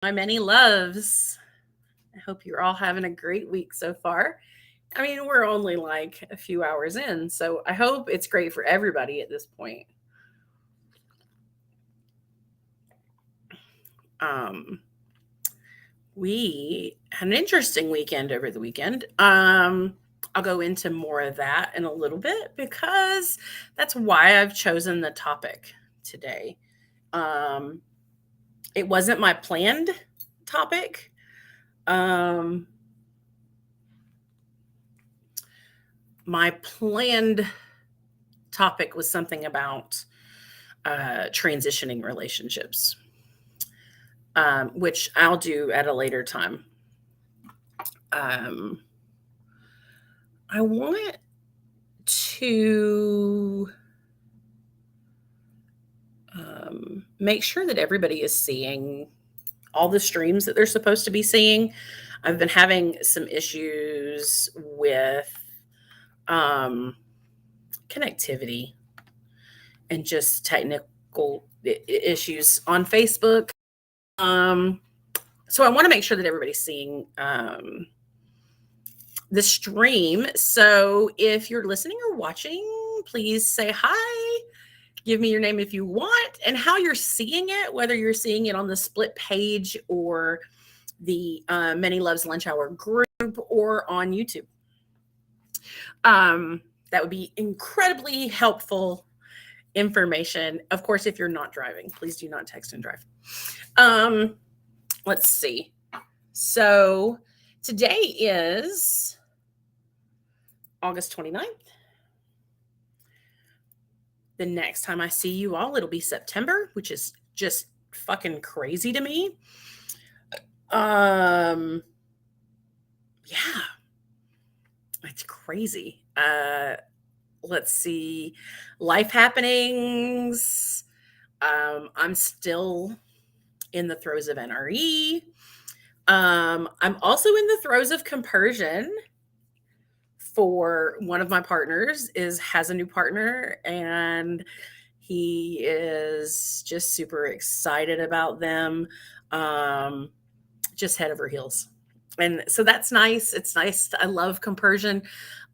My many loves. I hope you're all having a great week so far. I mean, we're only like a few hours in, so I hope it's great for everybody at this point. Um, we had an interesting weekend over the weekend. I'll go into more of that in a little bit because that's why I've chosen the topic today. Um, it wasn't my planned topic. Um, my planned topic was something about transitioning relationships, which I'll do at a later time. Um, I want to make sure that everybody is seeing all the streams that they're supposed to be seeing. I've been having some issues with um, connectivity and just technical issues on Facebook. Um, so I want to make sure that everybody's seeing the stream. So if you're listening or watching, please say hi. Give me your name if you want and how you're seeing it, whether you're seeing it on the split page or the Many Loves Lunch Hour group or on YouTube. That would be incredibly helpful information. Of course, if you're not driving, please do not text and drive. Let's see. So today is August 29th. The next time I see you all, it'll be September, which is just fucking crazy to me. Yeah. It's crazy. Let's see. Life happenings. I'm still in the throes of NRE. I'm also in the throes of compersion for one of my partners has a new partner, and he is just super excited about them. Just head over heels. And so that's nice. It's nice. I love compersion.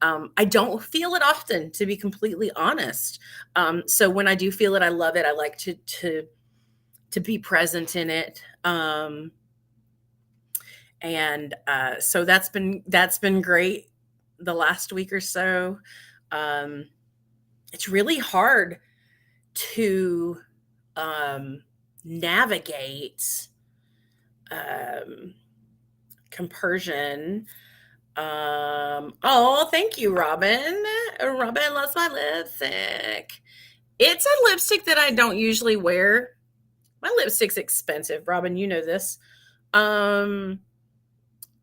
I don't feel it often, to be completely honest. So when I do feel it, I love it. I like to be present in it. And so that's been great the last week or so. It's really hard to navigate compersion. Oh, thank you, Robin. Robin loves my lipstick. It's a lipstick that I don't usually wear. My lipstick's expensive, Robin. You know this.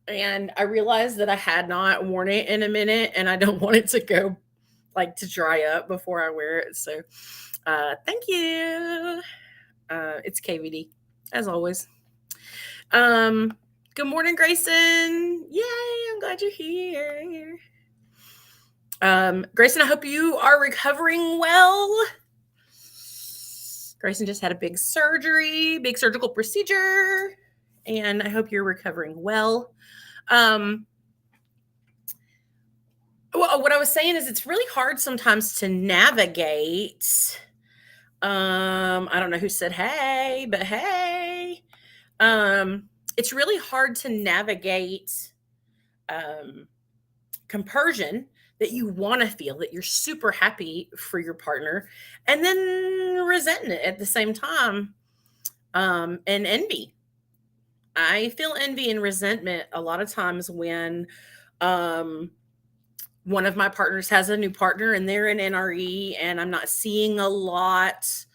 And I realized that I had not worn it in a minute, and I don't want it to go to dry up before I wear it. So, thank you. It's KVD, as always. Good morning, Grayson. Yay, I'm glad you're here. Grayson, I hope you are recovering well. Grayson just had a big surgical procedure, and I hope you're recovering well. Well, what I was saying is it's really hard sometimes to navigate. I don't know who said hey, but hey. It's really hard to navigate compersion that you want to feel, that you're super happy for your partner, and then resenting it at the same time. And envy. I feel envy and resentment a lot of times when one of my partners has a new partner and they're in NRE, and I'm not seeing a lot.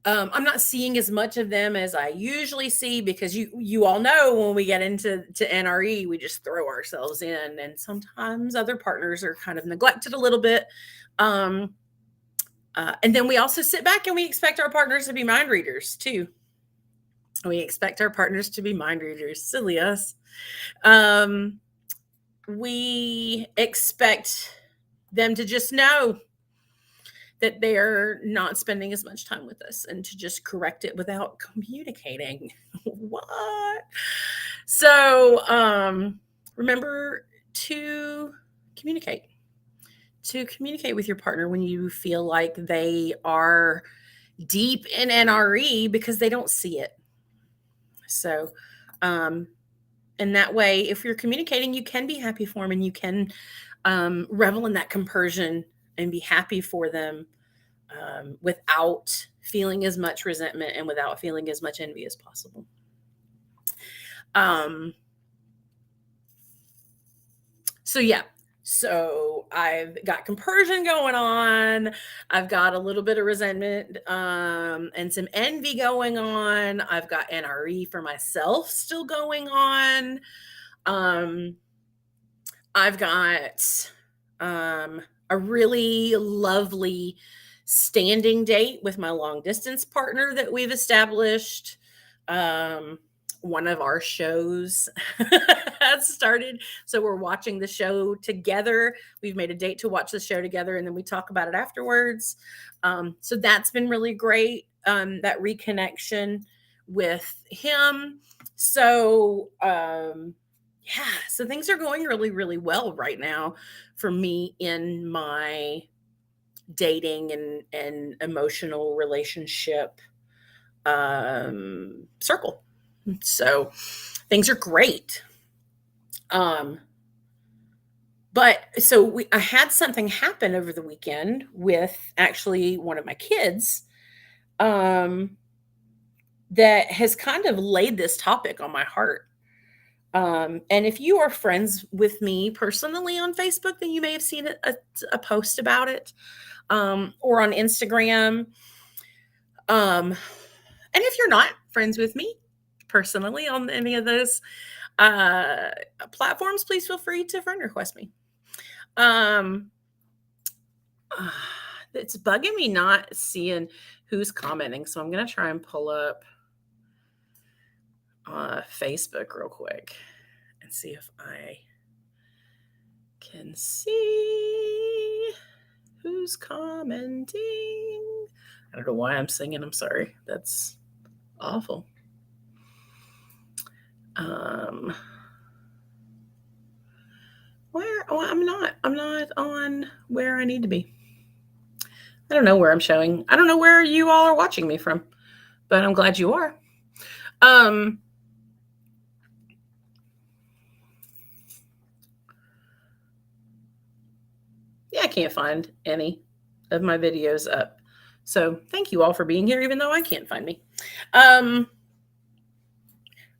I'm not seeing as much of them as I usually see, because you all know when we get into NRE, we just throw ourselves in, and sometimes other partners are kind of neglected a little bit. And then we also sit back and we expect our partners to be mind readers too. We expect our partners to be mind readers. Silly us. We expect them to just know that they're not spending as much time with us and to just correct it without communicating. What? So, remember to communicate. To communicate with your partner when you feel like they are deep in NRE because they don't see it. So, um, and that way, if you're communicating, you can be happy for them and you can revel in that compersion and be happy for them without feeling as much resentment and without feeling as much envy as possible. So yeah, so I've got compersion going on. I've got a little bit of resentment and some envy going on. I've got NRE for myself still going on. I've got a really lovely standing date with my long distance partner that we've established. One of our shows has started. So we're watching the show together. We've made a date to watch the show together and then we talk about it afterwards. So that's been really great. That reconnection with him. So, yeah, so things are going really, really well right now for me in my dating and emotional relationship circle. So things are great. But so I had something happen over the weekend with actually one of my kids that has kind of laid this topic on my heart. And if you are friends with me personally on Facebook, then you may have seen a post about it or on Instagram. And if you're not friends with me personally on any of those platforms, please feel free to friend request me. It's bugging me not seeing who's commenting, so I'm going to try and pull up Facebook real quick and see if I can see who's commenting. I don't know why I'm singing. I'm sorry. That's awful. I'm not on where I need to be. I don't know where I'm showing. I don't know where you all are watching me from, but I'm glad you are. Yeah, I can't find any of my videos up. So thank you all for being here, even though I can't find me.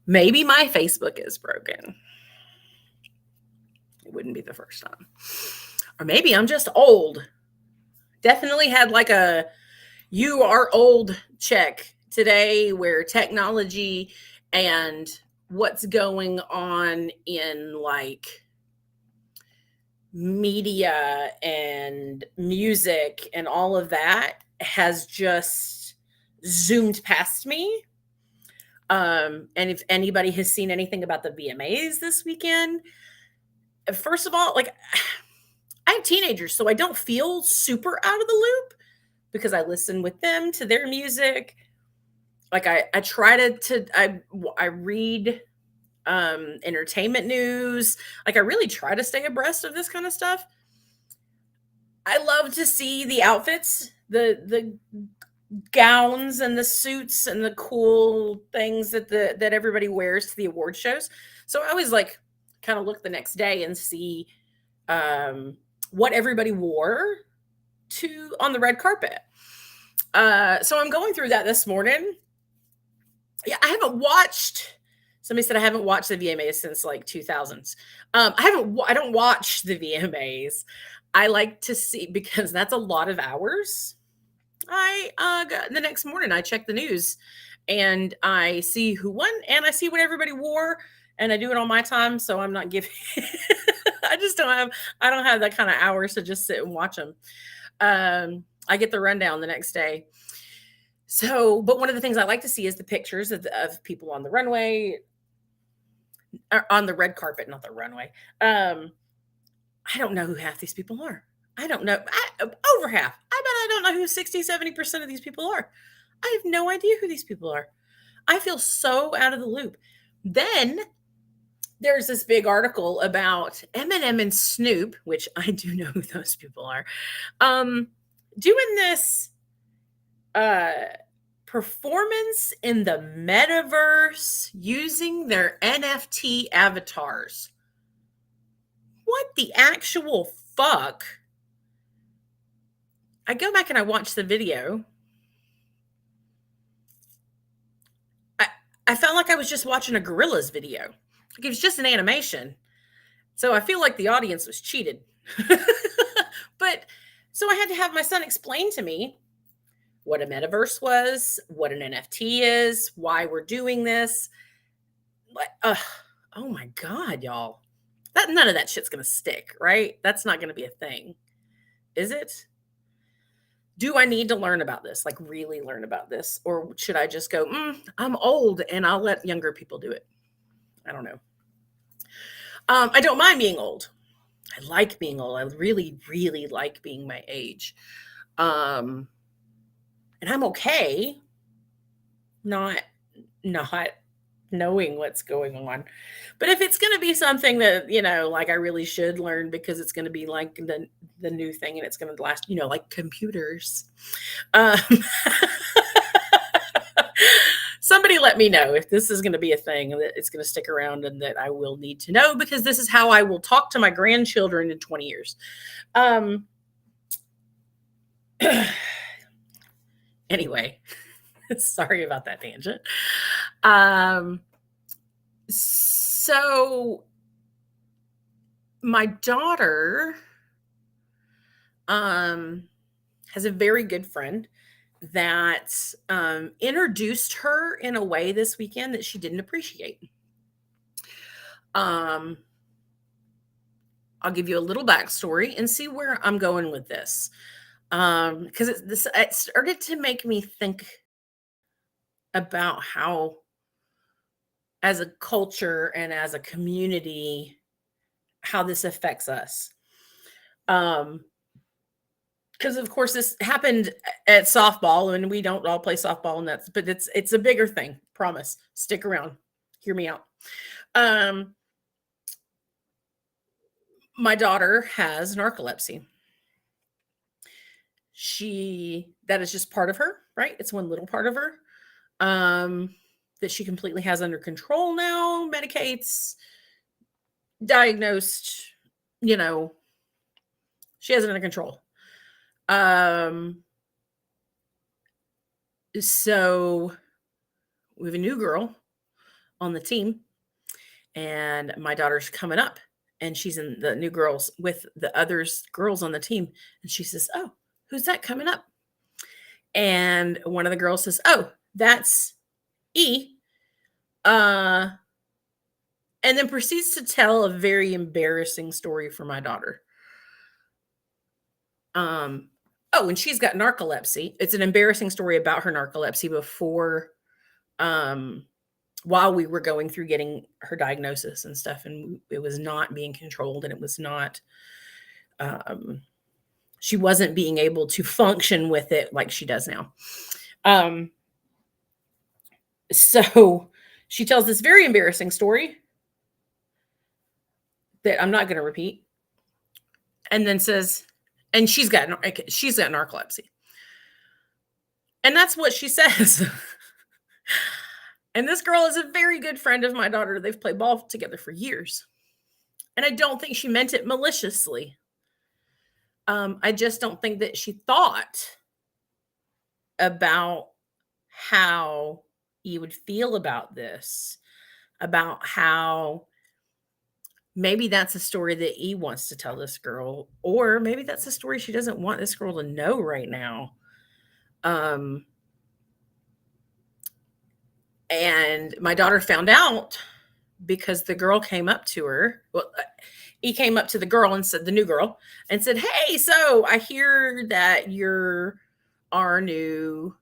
Maybe my Facebook is broken. It wouldn't be the first time. Or maybe I'm just old. Definitely had like a you are old check today where technology and what's going on in like media and music and all of that has just zoomed past me. And if anybody has seen anything about the VMAs this weekend, first of all, like I have teenagers, so I don't feel super out of the loop because I listen with them to their music. Like I try I read entertainment news. Like I really try to stay abreast of this kind of stuff. I love to see the outfits, the gowns and the suits and the cool things that everybody wears to the award shows. So I always like kind of look the next day and see what everybody wore to on the red carpet. So I'm going through that this morning. Yeah, I haven't watched. Somebody said I haven't watched the VMAs since like 2000s. I don't watch the VMAs. I like to see because that's a lot of hours. The next morning I check the news and I see who won and I see what everybody wore and I do it on my time, so I'm not giving. I don't have that kind of hours to just sit and watch them. I get the rundown the next day. So, but one of the things I like to see is the pictures of people on the runway, or on the red carpet, not the runway. I don't know who half these people are. I don't know. Over half. I bet I don't know who 60, 70% of these people are. I have no idea who these people are. I feel so out of the loop. Then there's this big article about Eminem and Snoop, which I do know who those people are, um, doing this uh, performance in the metaverse using their NFT avatars. What the actual fuck? I go back and I watch the video. I, I felt like I was just watching a gorilla's video. Like it was just an animation. So I feel like the audience was cheated. But so I had to have my son explain to me what a metaverse was, what an NFT is, why we're doing this. Like, oh my God, y'all. None of that shit's gonna stick, right? That's not gonna be a thing. Is it? Do I need to learn about this? Like really learn about this? Or should I just go, I'm old and I'll let younger people do it? I don't know. I don't mind being old. I like being old. I really, really like being my age. And I'm okay not knowing what's going on. But if it's going to be something that, like I really should learn because it's going to be like the new thing and it's going to last, like computers. Um, somebody let me know if this is going to be a thing that it's going to stick around and that I will need to know because this is how I will talk to my grandchildren in 20 years. Anyway, sorry about that tangent. So my daughter has a very good friend that introduced her in a way this weekend that she didn't appreciate. I'll give you a little backstory and see where I'm going with this. Because it started to make me think about how, as a culture and as a community, how this affects us. Because of course this happened at softball, and we don't all play softball, and but it's a bigger thing. Promise. Stick around. Hear me out. My daughter has narcolepsy. That is just part of her, right? It's one little part of her that she completely has under control now, medicates, diagnosed, she has it under control. So we have a new girl on the team, and my daughter's coming up, and she's in the new girls with the others girls on the team, and she says, "Oh, who's that coming up?" And one of the girls says, "Oh, that's E." And then proceeds to tell a very embarrassing story for my daughter. Oh, and she's got narcolepsy. It's an embarrassing story about her narcolepsy before, while we were going through getting her diagnosis and stuff, and it was not being controlled, and it was not, she wasn't being able to function with it like she does now. So she tells this very embarrassing story that I'm not going to repeat, and then says, and she's got narcolepsy. And that's what she says. And this girl is a very good friend of my daughter. They've played ball together for years. And I don't think she meant it maliciously. I just don't think that she thought about how you would feel about this, about how maybe that's a story that E wants to tell this girl, or maybe that's a story she doesn't want this girl to know right now. And my daughter found out because the girl came up to her. Well, he came up to the girl and said, the new girl, and said, "Hey, so I hear that you're our new,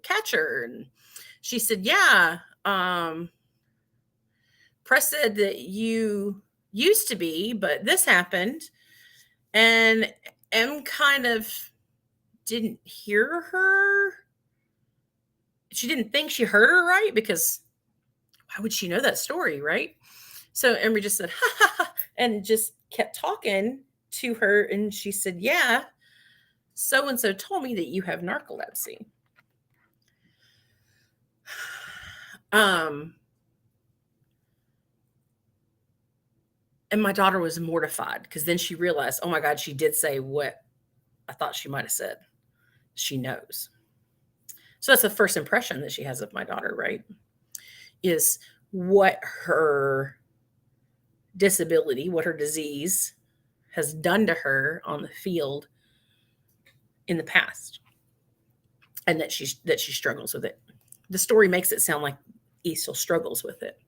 catcher." And she said, "Yeah. Press said that you used to be, but this happened." And M kind of didn't hear her. She didn't think she heard her right, because why would she know that story, right? So Emery just said, ha ha ha, and just kept talking to her. And she said, yeah, so and so told me that you have narcolepsy. And my daughter was mortified, because then she realized, oh my God, she did say what I thought she might have said. She knows. So that's the first impression that she has of my daughter, right? Is what her disability, what her disease has done to her on the field in the past, and that she struggles with it. The story makes it sound like he still struggles with it.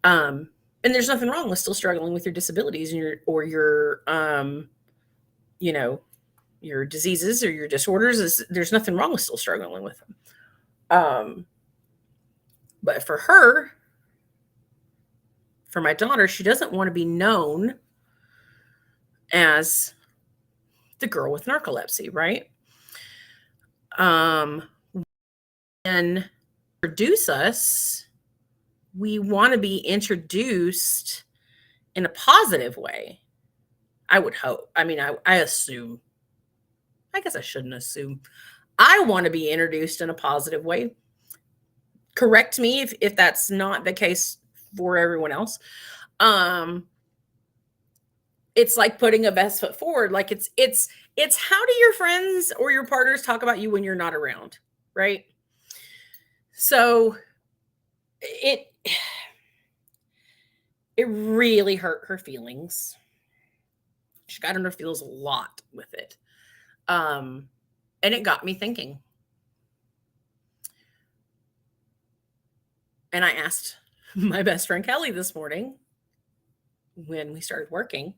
And there's nothing wrong with still struggling with your disabilities and your diseases or your disorders. There's nothing wrong with still struggling with them. But for my daughter, she doesn't want to be known as the girl with narcolepsy, right? And introduce us, we want to be introduced in a positive way. I would hope. I mean, I assume. I guess I shouldn't assume. I want to be introduced in a positive way. Correct me if that's not the case for everyone else. It's like putting a best foot forward. Like it's how do your friends or your partners talk about you when you're not around, right? So it really hurt her feelings. She got in her feels a lot with it. And it got me thinking. And I asked my best friend Kelly this morning when we started working,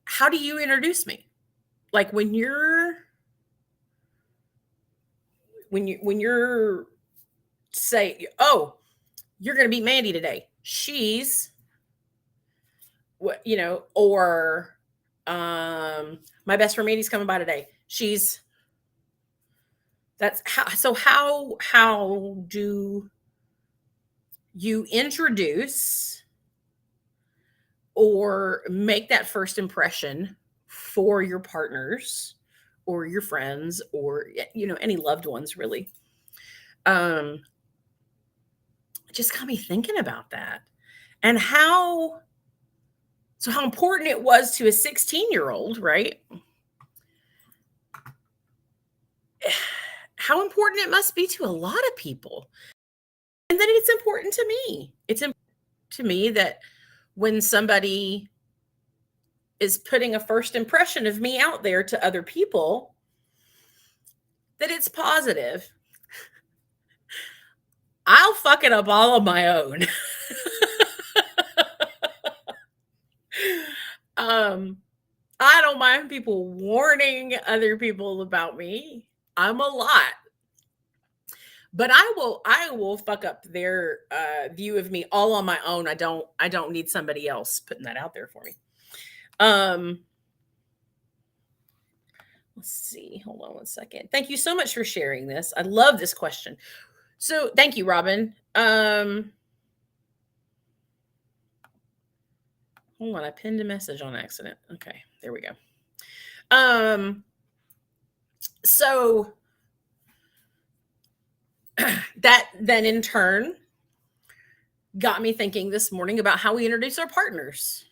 how do you introduce me? Like when you're say, oh, you're going to beat Mandy today. She's what, or my best friend Mandy's coming by today. That's how do you introduce or make that first impression for your partners or your friends or any loved ones, really? Just got me thinking about that, and how important it was to a 16-year-old, right? How important it must be to a lot of people, and that it's important to me. It's important to me that when somebody is putting a first impression of me out there to other people, that it's positive. I'll fuck it up all on my own. I don't mind people warning other people about me. I'm a lot. But I will fuck up their view of me all on my own. I don't need somebody else putting that out there for me. Let's see. Hold on one second. Thank you so much for sharing this. I love this question. So thank you, Robin. Hold on, I pinned a message on accident. Okay, there we go. So that then in turn got me thinking this morning about how we introduce our partners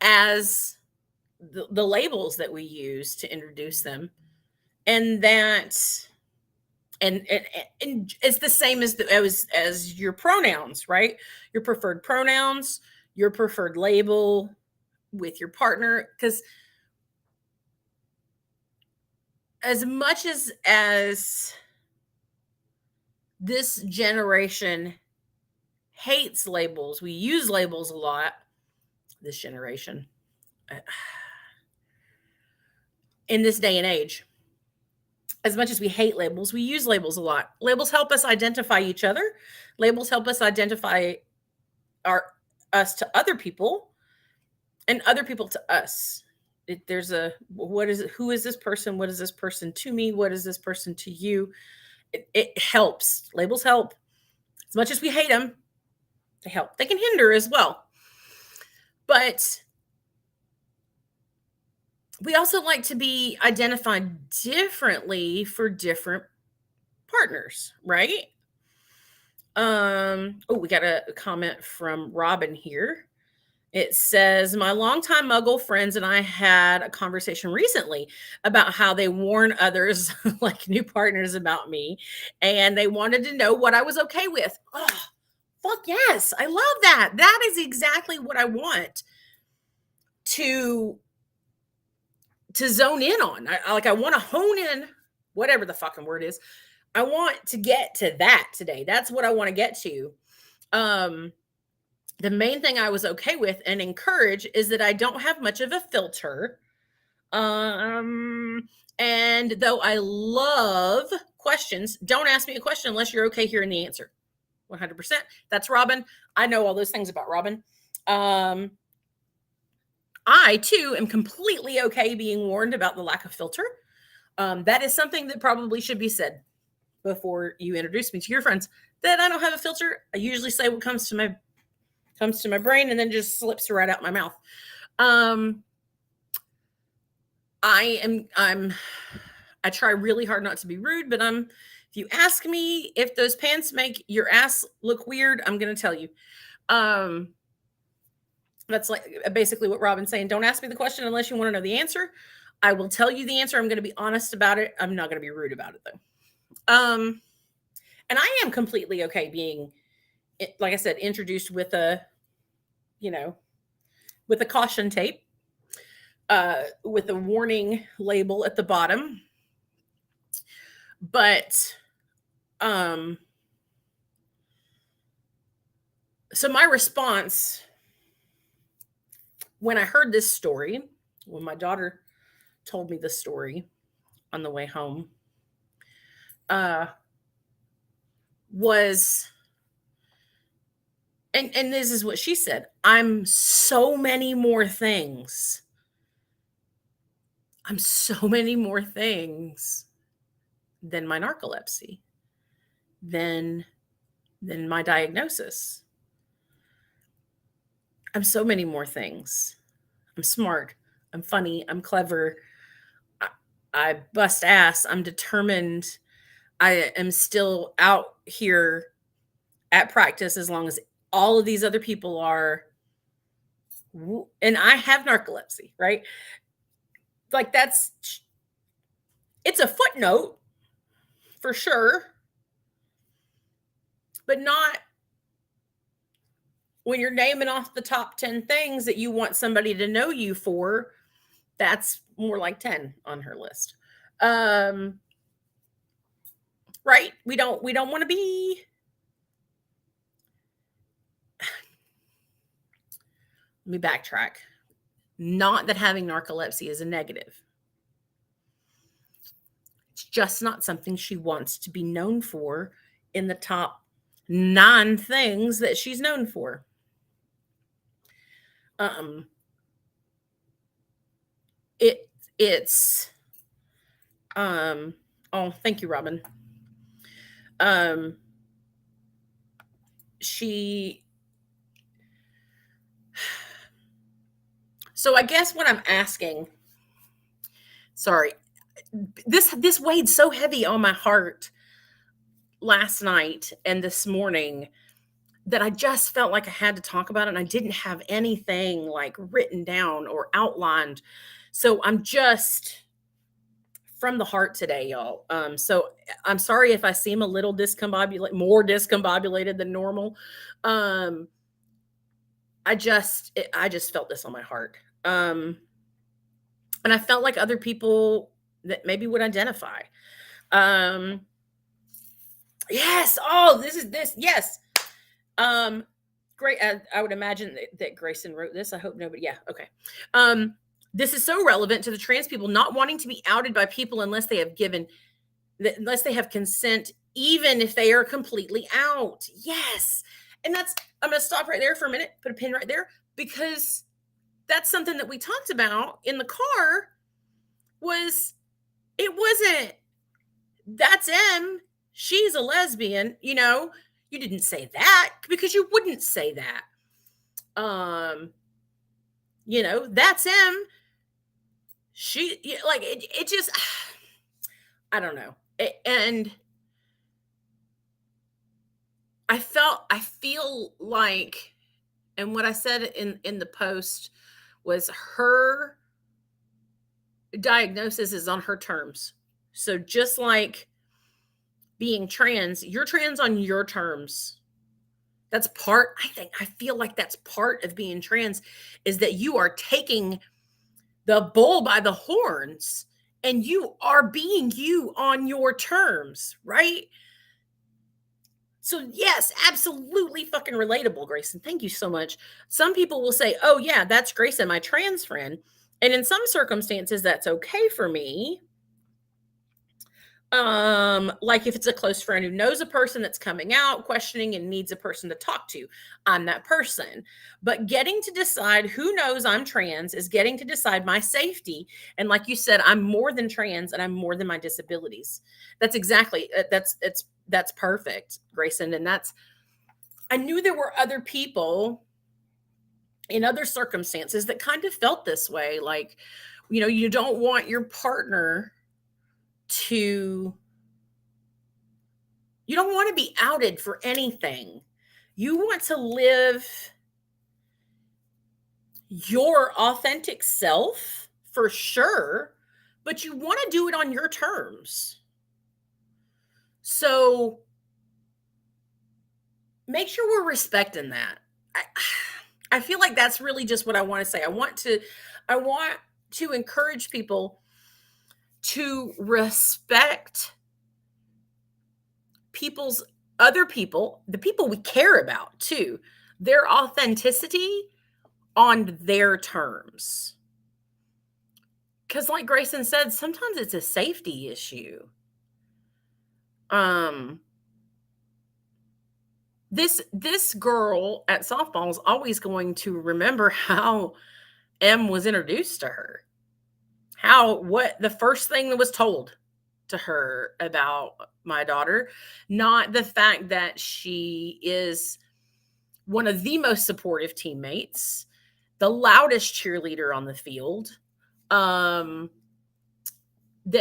as the labels that we use to introduce them. And that and it's the same as your pronouns, right? Your preferred pronouns, your preferred label with your partner. Because as much as this generation hates labels, we use labels a lot. This generation, in this day and age, as much as we hate labels, we use labels a lot. Labels help us identify each other. Labels help us identify us to other people. and other people to us. There's a, what is it? Who is this person? What is this person to me? What is this person to you? It helps. Labels help. As much as we hate them, they help. They can hinder as well. But we also like to be identified differently for different partners, right? Oh, we got a comment from Robin here. It says, my longtime muggle friends and I had a conversation recently about how they warn others, like new partners, about me, and they wanted to know what I was okay with. Oh, fuck yes. I love that. That is exactly what I want to zone in on. I want to hone in, whatever the fucking word is. I want to get to that today. That's what I want to get to. The main thing I was okay with and encourage is that I don't have much of a filter. And though I love questions, don't ask me a question unless you're okay hearing the answer. 100%. That's Robin. I know all those things about Robin. I too am completely okay being warned about the lack of filter. That is something that probably should be said before you introduce me to your friends, that I don't have a filter. I usually say what comes to my brain and then just slips right out my mouth. I try really hard not to be rude, but if you ask me if those pants make your ass look weird, I'm going to tell you. That's like basically what Robin's saying. Don't ask me the question unless you want to know the answer. I will tell you the answer. I'm going to be honest about it. I'm not going to be rude about it though. And I am completely okay being, like I said, introduced with a caution tape, with a warning label at the bottom. But, so my response when I heard this story, when my daughter told me the story on the way home, was, and this is what she said, I'm so many more things. I'm so many more things than my narcolepsy, than my diagnosis. I'm so many more things. I'm smart. I'm funny. I'm clever. I bust ass. I'm determined. I am still out here at practice as long as all of these other people are. And I have narcolepsy, right? Like it's a footnote for sure, but not when you're naming off the top 10 things that you want somebody to know you for. That's more like 10 on her list. Right? We don't want to be. Let me backtrack. Not that having narcolepsy is a negative. It's just not something she wants to be known for in the top 9 things that she's known for. It's oh, thank you, Robin. So I guess what I'm asking, sorry, this weighed so heavy on my heart last night and this morning that I just felt like I had to talk about it, and I didn't have anything like written down or outlined. So I'm just from the heart today, y'all. So I'm sorry if I seem a little more discombobulated than normal. I just felt this on my heart. And I felt like other people that maybe would identify. Yes. Oh, this. Yes. Great. I would imagine that Grayson wrote this. I hope nobody. Yeah. Okay. This is so relevant to the trans people not wanting to be outed by people unless they have consent, even if they are completely out. Yes. And I'm going to stop right there for a minute, put a pin right there, because that's something that we talked about in the car was it wasn't that's M. She's a lesbian, You didn't say that because you wouldn't say that. That's M. Like it just I don't know. And I feel like, and what I said in the post was her diagnosis is on her terms. So just like being trans, you're trans on your terms. I feel like that's part of being trans, is that you are taking the bull by the horns and you are being you on your terms, right? So yes, absolutely fucking relatable, Grayson. Thank you so much. Some people will say, "Oh yeah, that's Grayson, my trans friend." And in some circumstances that's okay for me. Like if it's a close friend who knows a person that's coming out, questioning, and needs a person to talk to, I'm that person. But getting to decide who knows I'm trans is getting to decide my safety. And like you said, I'm more than trans and I'm more than my disabilities. That's exactly that's perfect, Grayson. And I knew there were other people in other circumstances that kind of felt this way. Like, you don't want your partner to you don't want to be outed for anything. You want to live your authentic self for sure, but you want to do it on your terms. So make sure we're respecting that. I feel like that's really just what I want to say. I want to encourage people to respect other people, the people we care about too, their authenticity on their terms. Because like Grayson said, sometimes it's a safety issue. This girl at softball is always going to remember how M was introduced to her. What the first thing that was told to her about my daughter, not the fact that she is one of the most supportive teammates, the loudest cheerleader on the field, that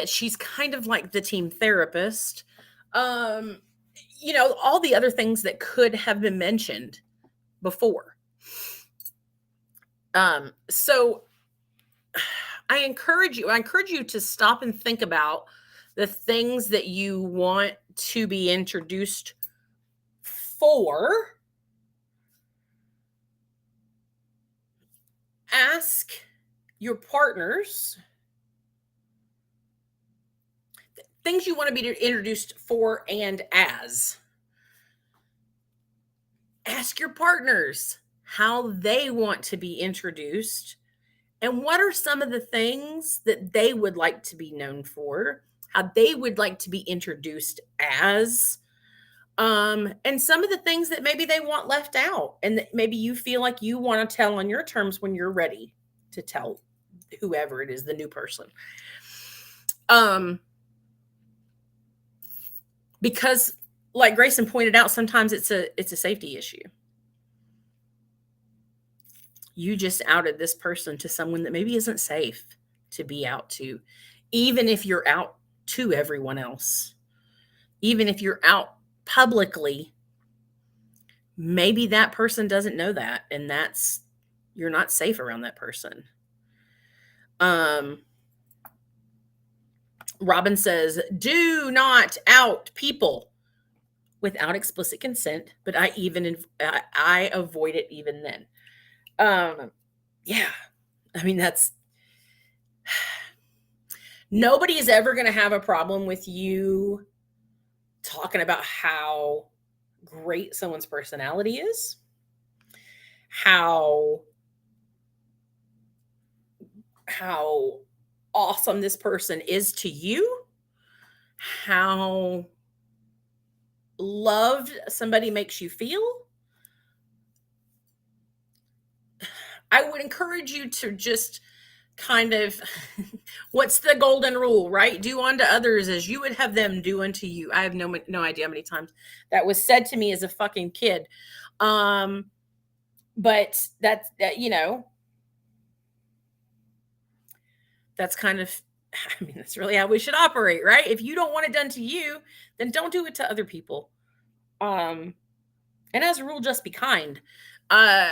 she's kind of like the team therapist, all the other things that could have been mentioned before. So I encourage you to stop and think about the things that you want to be introduced for. Ask your partners things you want to be introduced for and as. Ask your partners how they want to be introduced and what are some of the things that they would like to be known for, how they would like to be introduced as, and some of the things that maybe they want left out and that maybe you feel like you want to tell on your terms when you're ready to tell whoever it is, the new person. Because like Grayson pointed out, sometimes it's a safety issue. You just outed this person to someone that maybe isn't safe to be out to, even if you're out to everyone else, even if you're out publicly, maybe that person doesn't know that, and you're not safe around that person. Robin says, do not out people without explicit consent, but I avoid it even then. Yeah, I mean, nobody is ever going to have a problem with you talking about how great someone's personality is, how awesome this person is to you, how loved somebody makes you feel. I would encourage you to just kind of what's the golden rule, right? Do unto others as you would have them do unto you. I have no idea how many times that was said to me as a fucking kid. Um, but that's kind of I mean, that's really how we should operate, right? If you don't want it done to you, then don't do it to other people. Um, and as a rule, just be kind. Uh,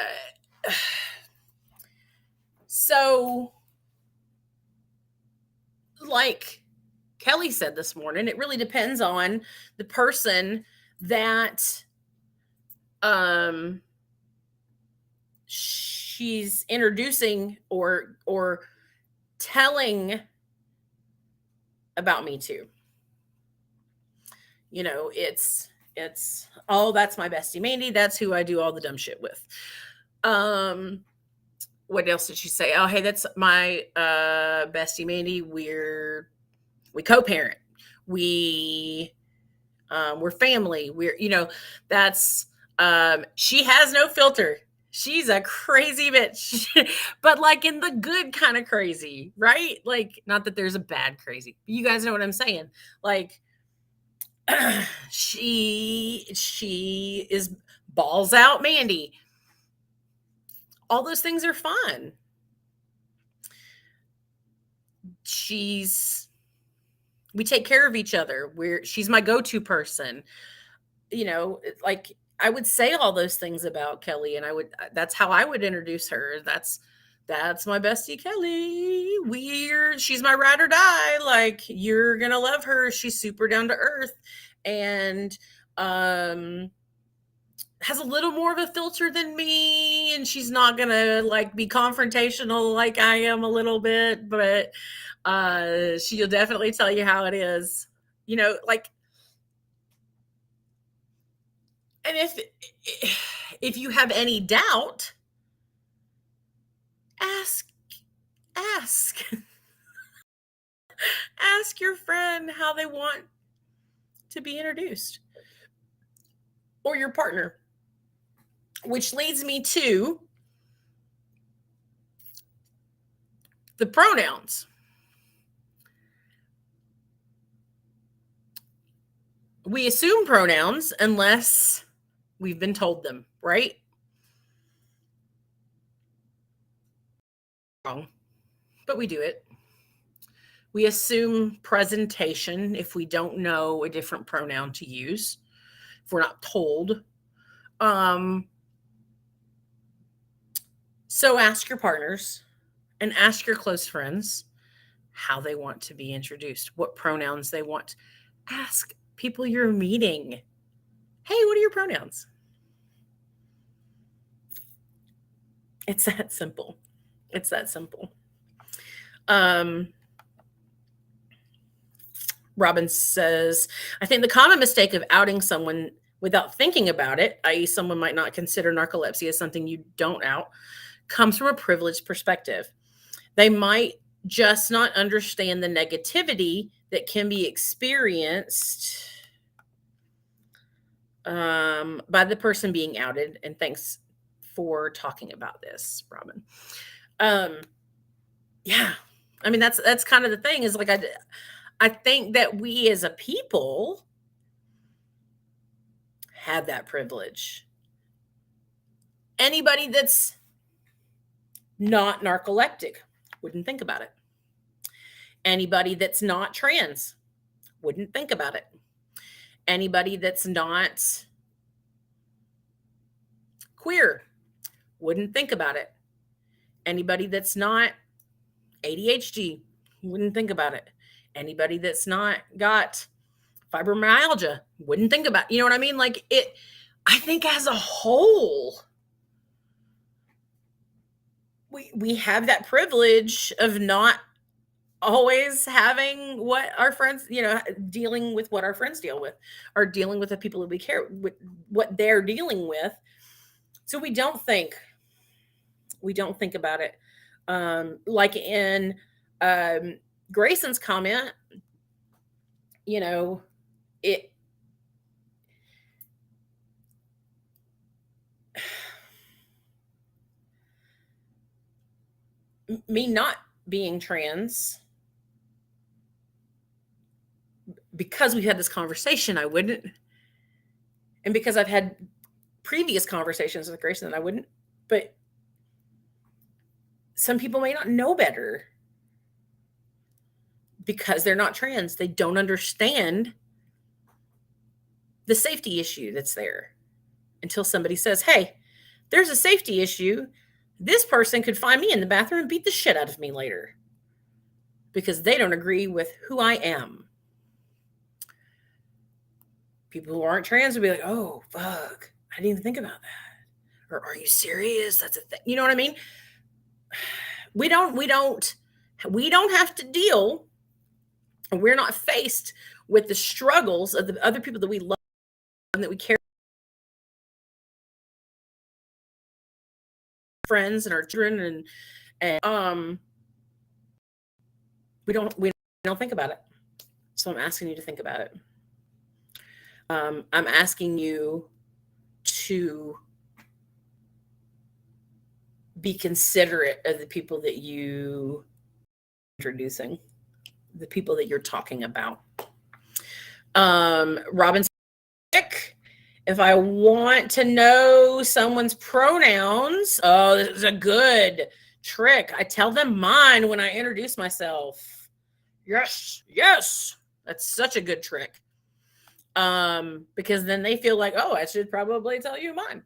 so, like Kelly said this morning, it really depends on the person that um she's introducing or telling about me to. It's oh, that's my bestie Mandy, that's who I do all the dumb shit with. What else did she say? Oh, hey, that's my bestie Mandy. We co-parent. We're family. That's she has no filter. She's a crazy bitch. But like in the good kind of crazy, right? Like, not that there's a bad crazy. You guys know what I'm saying. Like she is balls out Mandy. All those things are fun. We take care of each other. She's my go-to person. Like I would say all those things about Kelly, and that's how I would introduce her. That's my bestie Kelly. She's my ride or die. Like, you're gonna love her. She's super down to earth, and has a little more of a filter than me, and she's not gonna like be confrontational like I am a little bit, but she'll definitely tell you how it is. Like, and if you have any doubt, ask ask ask your friend how they want to be introduced, or your partner. Which leads me to the pronouns. We assume pronouns unless we've been told them, right? Wrong, but we do it. We assume presentation if we don't know a different pronoun to use, if we're not told. So ask your partners and ask your close friends how they want to be introduced, what pronouns they want. Ask people you're meeting, hey, what are your pronouns? It's that simple. It's that simple. Robin says, I think the common mistake of outing someone without thinking about it, i.e., someone might not consider narcolepsy as something you don't out, comes from a privileged perspective. They might just not understand the negativity that can be experienced by the person being outed. And thanks for talking about this, Robin. Yeah, I mean, that's kind of the thing, is like I think that we as a people have that privilege. Anybody that's not narcoleptic wouldn't think about it. Anybody that's not trans wouldn't think about it. Anybody that's not queer wouldn't think about it. Anybody that's not ADHD wouldn't think about it. Anybody that's not got fibromyalgia wouldn't think about, you know what I mean? Like, I think as a whole, we have that privilege of not always having what our friends, dealing with what our friends deal with, or dealing with the people that we care with, what they're dealing with. So we don't think about it. Like in Grayson's comment, it me not being trans, because we've had this conversation, I wouldn't. And because I've had previous conversations with Grayson, I wouldn't. But some people may not know better because they're not trans. They don't understand the safety issue that's there until somebody says, hey, there's a safety issue. This person could find me in the bathroom and beat the shit out of me later because they don't agree with who I am. People who aren't trans would be like, oh, fuck, I didn't even think about that. Or are you serious? That's a thing. You know what I mean? We don't have to deal. We're not faced with the struggles of the other people that we love and that we care, friends and our children, and we don't think about it. So I'm asking you to think about it. I'm asking you to be considerate of the people that you introducing, the people that you're talking about. Robin's if I want to know someone's pronouns, oh, this is a good trick. I tell them mine when I introduce myself. Yes. That's such a good trick. Because then they feel like, oh, I should probably tell you mine.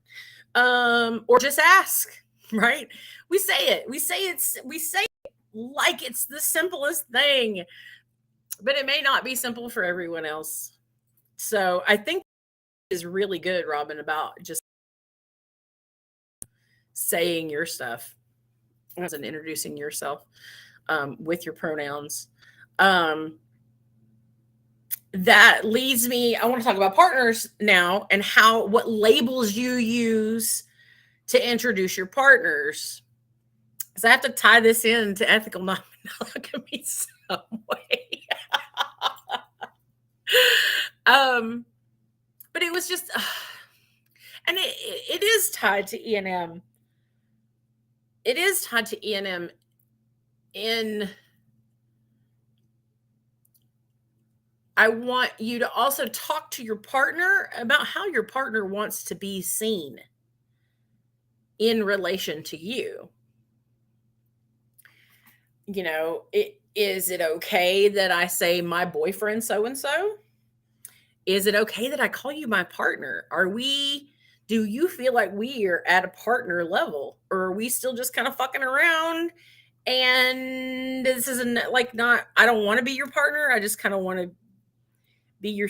Or just ask, right? We say it like it's the simplest thing, but it may not be simple for everyone else. So I think is really good, Robin, about just saying your stuff and introducing yourself with your pronouns. That leads me, I want to talk about partners now and what labels you use to introduce your partners. Because I have to tie this into ethical non-monogamy some way. But it was just, and it is tied to E&M. It is tied to E&M in, I want you to also talk to your partner about how your partner wants to be seen in relation to you. You know, is it okay that I say my boyfriend so-and-so? Is it okay that I call you my partner? Do you feel like we are at a partner level, or are we still just kind of fucking around? And this isn't like, not, I don't want to be your partner. I just kind of want to be your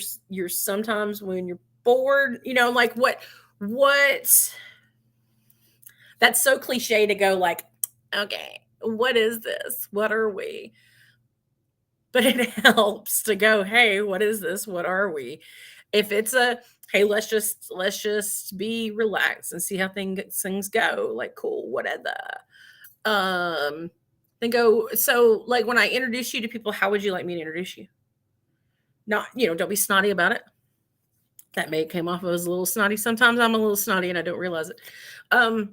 sometimes when you're bored, you know, like what that's so cliche to go like, okay, what is this? What are we? But it helps to go, hey, what is this? What are we? If it's a, hey, let's just be relaxed and see how things go. Like, cool, whatever. Then go. So, like, when I introduce you to people, how would you like me to introduce you? Not, don't be snotty about it. That may came off as a little snotty. Sometimes I'm a little snotty and I don't realize it. How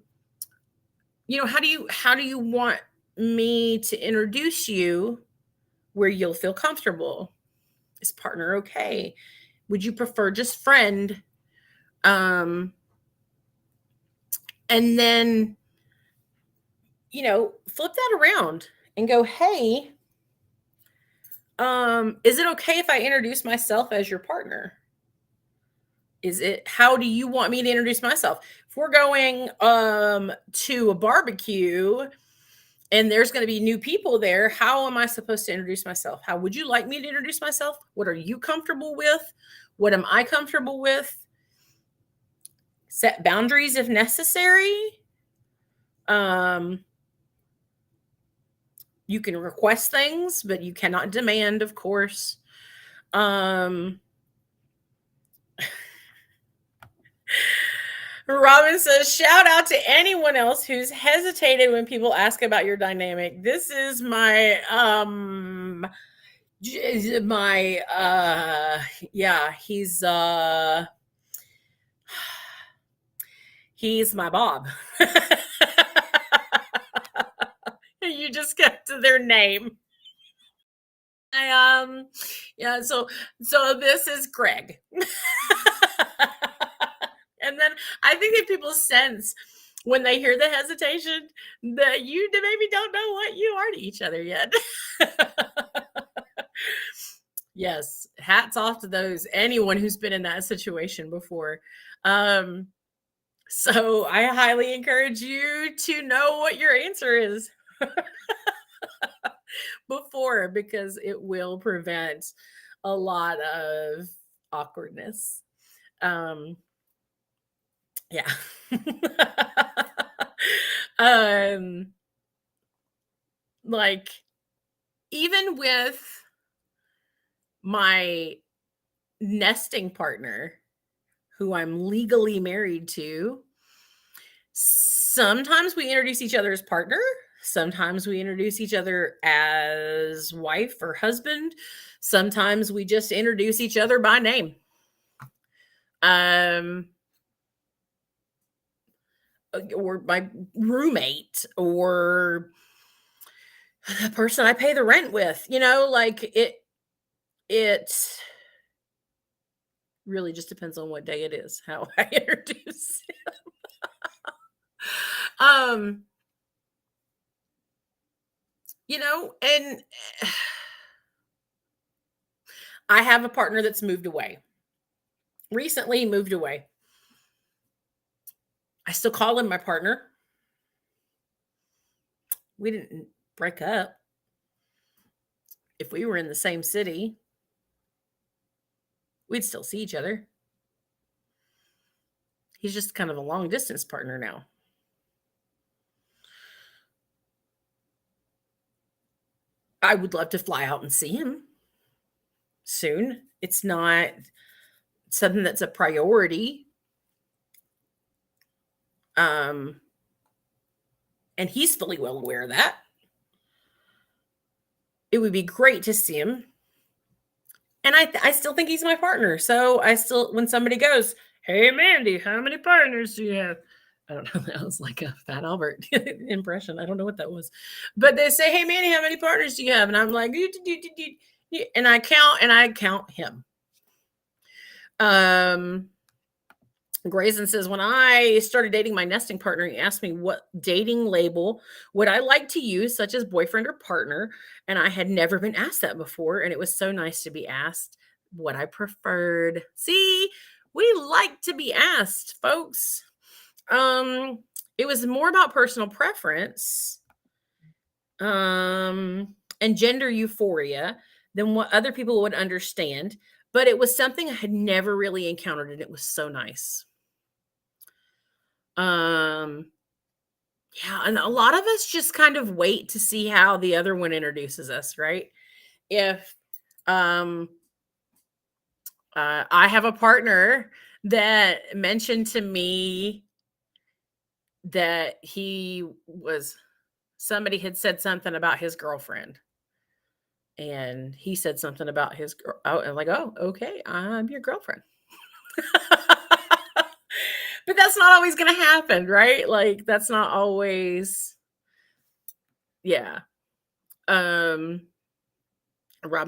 do you want me to introduce you where you'll feel comfortable? Is partner okay? Would you prefer just friend? And then, flip that around and go, hey, is it okay if I introduce myself as your partner? How do you want me to introduce myself? If we're going to a barbecue and there's going to be new people there, how am I supposed to introduce myself? How would you like me to introduce myself? What are you comfortable with? What am I comfortable with? Set boundaries if necessary. You can request things, but you cannot demand, of course. Robin says, shout out to anyone else who's hesitated when people ask about your dynamic. This is my he's my Bob. You just kept to their name. I yeah, so this is Greg. And then I think that people sense when they hear the hesitation that you maybe don't know what you are to each other yet. Yes, hats off to those anyone who's been in that situation before. Um, so I highly encourage you to know what your answer is before, because it will prevent a lot of awkwardness. Yeah. um like, even with my nesting partner, who I'm legally married to, sometimes we introduce each other as partner, sometimes we introduce each other as wife or husband, sometimes we just introduce each other by name. Um or my roommate, or the person I pay the rent with, like, it really just depends on what day it is, how I introduce it. Um, and I have a partner that's moved away. Recently he moved away. I still call him my partner. We didn't break up. If we were in the same city, we'd still see each other. He's just kind of a long distance partner now. I would love to fly out and see him soon. It's not something that's a priority. And he's fully well aware of that. It would be great to see him. And I still think he's my partner. So when somebody goes, "Hey, Mandy, how many partners do you have?" I don't know. That was like a Fat Albert impression. I don't know what that was. But they say, "Hey, Mandy, how many partners do you have?" And I'm like, and I count him. Grayson says, when I started dating my nesting partner, he asked me what dating label would I like to use, such as boyfriend or partner. And I had never been asked that before. And it was so nice to be asked what I preferred. See, we like to be asked, folks. It was more about personal preference and gender euphoria than what other people would understand. But it was something I had never really encountered, and it was so nice. Yeah, and a lot of us just kind of wait to see how the other one introduces us, right? If um I have a partner that mentioned to me that somebody had said something about his girlfriend, and he said something about his girl. Oh, and like, oh, okay, I'm your girlfriend. But that's not always going to happen, right? Like, that's not always, yeah. Robin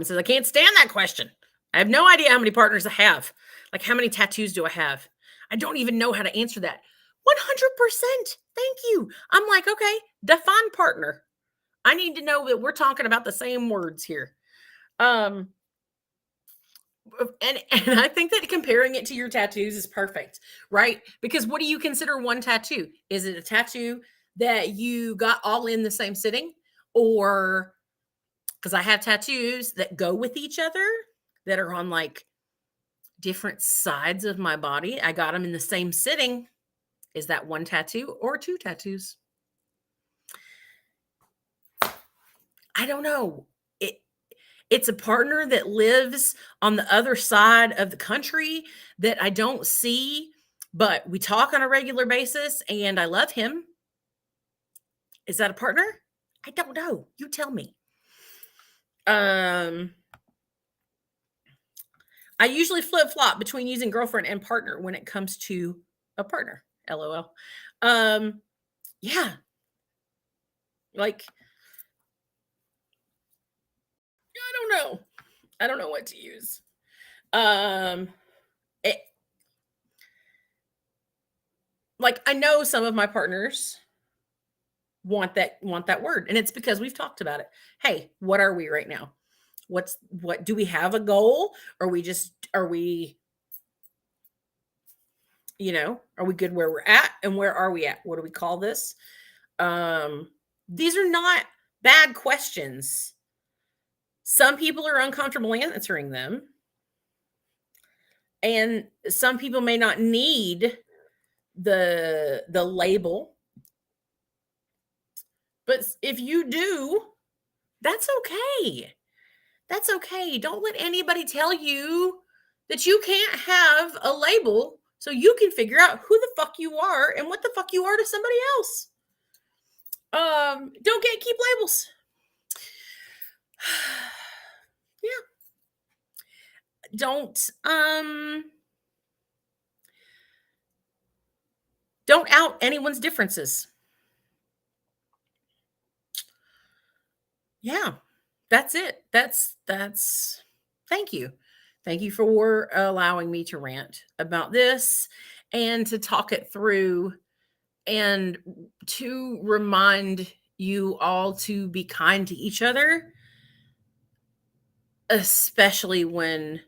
says, I can't stand that question. I have no idea how many partners I have. Like, how many tattoos do I have? I don't even know how to answer that. 100%. Thank you. I'm like, okay, define partner. I need to know that we're talking about the same words here. And I think that comparing it to your tattoos is perfect, right? Because what do you consider one tattoo? Is it a tattoo that you got all in the same sitting? Or, because I have tattoos that go with each other that are on like different sides of my body. I got them in the same sitting. Is that one tattoo or two tattoos? I don't know. It's a partner that lives on the other side of the country that I don't see, but we talk on a regular basis and I love him. Is that a partner? I don't know. You tell me. I usually flip-flop between using girlfriend and partner when it comes to a partner. LOL. Yeah. Like, don't know. I don't know what to use. Um, it, like I know some of my partners want that word, and it's because we've talked about it. Hey, what are we right now? What do we have a goal? Are we are we good where we're at, and where are we at? What do we call this? These are not bad questions. Some people are uncomfortable answering them, and some people may not need the label, but if you do, that's okay. That's okay. Don't let anybody tell you that you can't have a label so you can figure out who the fuck you are and what the fuck you are to somebody else. Don't gatekeep labels. Yeah. Don't out anyone's differences. Yeah. That's it. That's thank you. Thank you for allowing me to rant about this and to talk it through and to remind you all to be kind to each other, especially when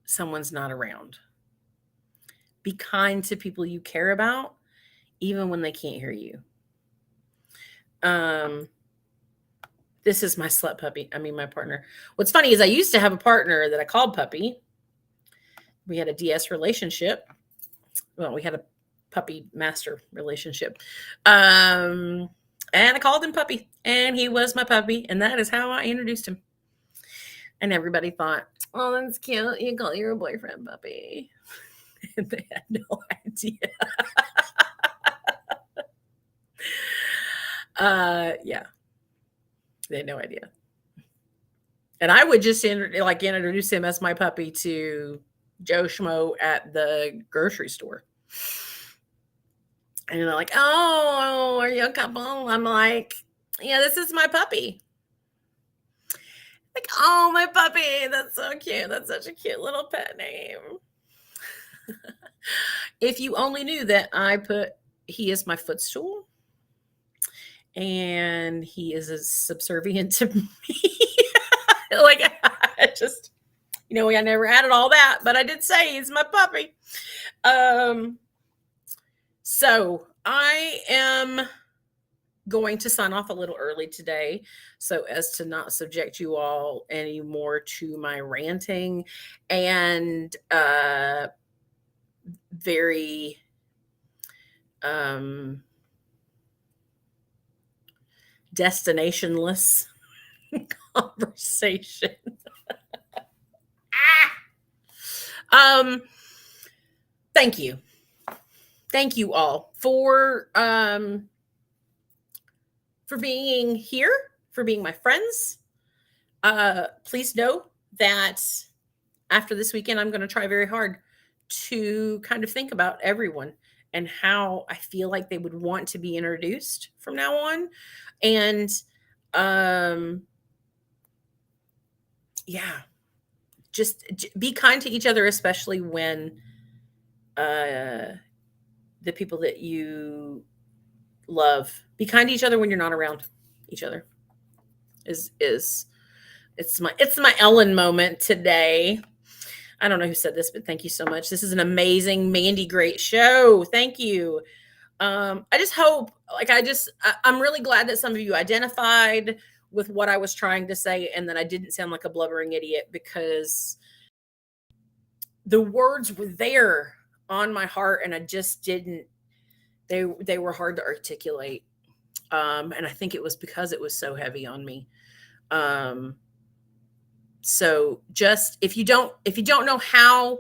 someone's not around. Be kind to people you care about, even when they can't hear you. This is my slut puppy. I mean, my partner. What's funny is I used to have a partner that I called puppy. We had a DS relationship. Well, we had a puppy master relationship. And I called him puppy, and he was my puppy, and that is how I introduced him. And everybody thought, oh, that's cute. You call your boyfriend puppy. And they had no idea. Yeah. They had no idea. And I would just introduce him as my puppy to Joe Schmo at the grocery store. And they're like, oh, are you a couple? I'm like, yeah, this is my puppy. Like, oh, my puppy. That's so cute. That's such a cute little pet name. If you only knew that he is my footstool, and he is as subservient to me. Like, I just, I never added all that, but I did say he's my puppy. So I am going to sign off a little early today so as to not subject you all anymore to my ranting and very destinationless conversation. Thank you. Thank you all for being here, for being my friends. Please know that after this weekend, I'm going to try very hard to kind of think about everyone and how I feel like they would want to be introduced from now on. And yeah, just be kind to each other, especially when the people that you love. Be kind to each other when you're not around each other. It's my Ellen moment today. I don't know who said this, but thank you so much. This is an amazing, Mandy, great show. Thank you. I just hope, I'm really glad that some of you identified with what I was trying to say and that I didn't sound like a blubbering idiot, because the words were there on my heart and I just didn't, they were hard to articulate. And I think it was because it was so heavy on me. So just, if you don't know how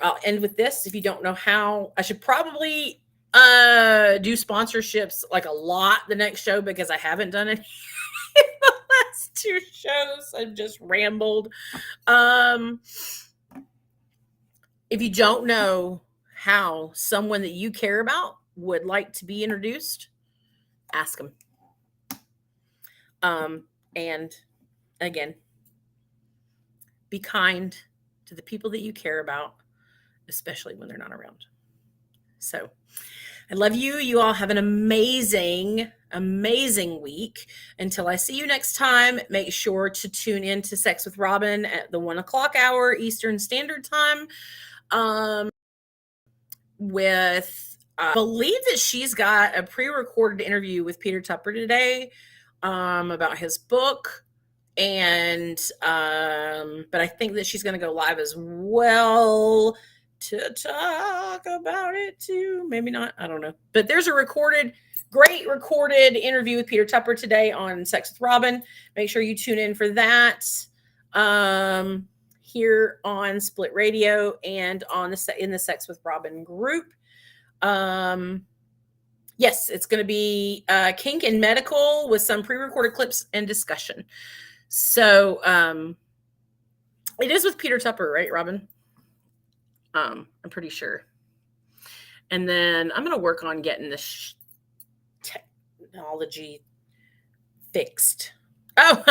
I'll end with this. If you don't know how, I should probably do sponsorships like a lot the next show, because I haven't done it in the last two shows. I've just rambled. If you don't know how someone that you care about would like to be introduced, ask them. And again, be kind to the people that you care about, especially when they're not around. So I love you. You all have an amazing, amazing week. Until I see you next time, make sure to tune in to Sex with Robin at the 1 o'clock hour Eastern Standard Time. With I believe that she's got a pre-recorded interview with Peter Tupper today about his book. And but I think that she's going to go live as well to talk about it too. Maybe not, I don't know. But there's a great recorded interview with Peter Tupper today on Sex with Robin. Make sure you tune in for that here on Split Radio and in the Sex with Robin group. Yes, it's going to be kink and medical with some pre-recorded clips and discussion. So it is with Peter Tupper, right, Robin? I'm pretty sure. And then I'm going to work on getting this technology fixed. Oh,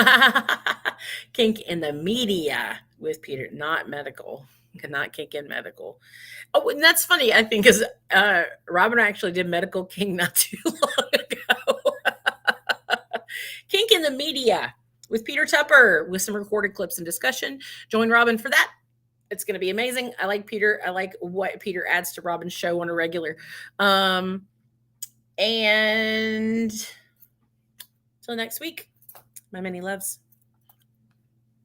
kink in the media with Peter, not medical, not kink in medical. Oh, and that's funny, I think, because Robin actually did medical kink not too long ago. Kink in the media with Peter Tupper with some recorded clips and discussion. Join Robin for that. It's going to be amazing. I like Peter. I like what Peter adds to Robin's show on a regular. And until next week, my many loves.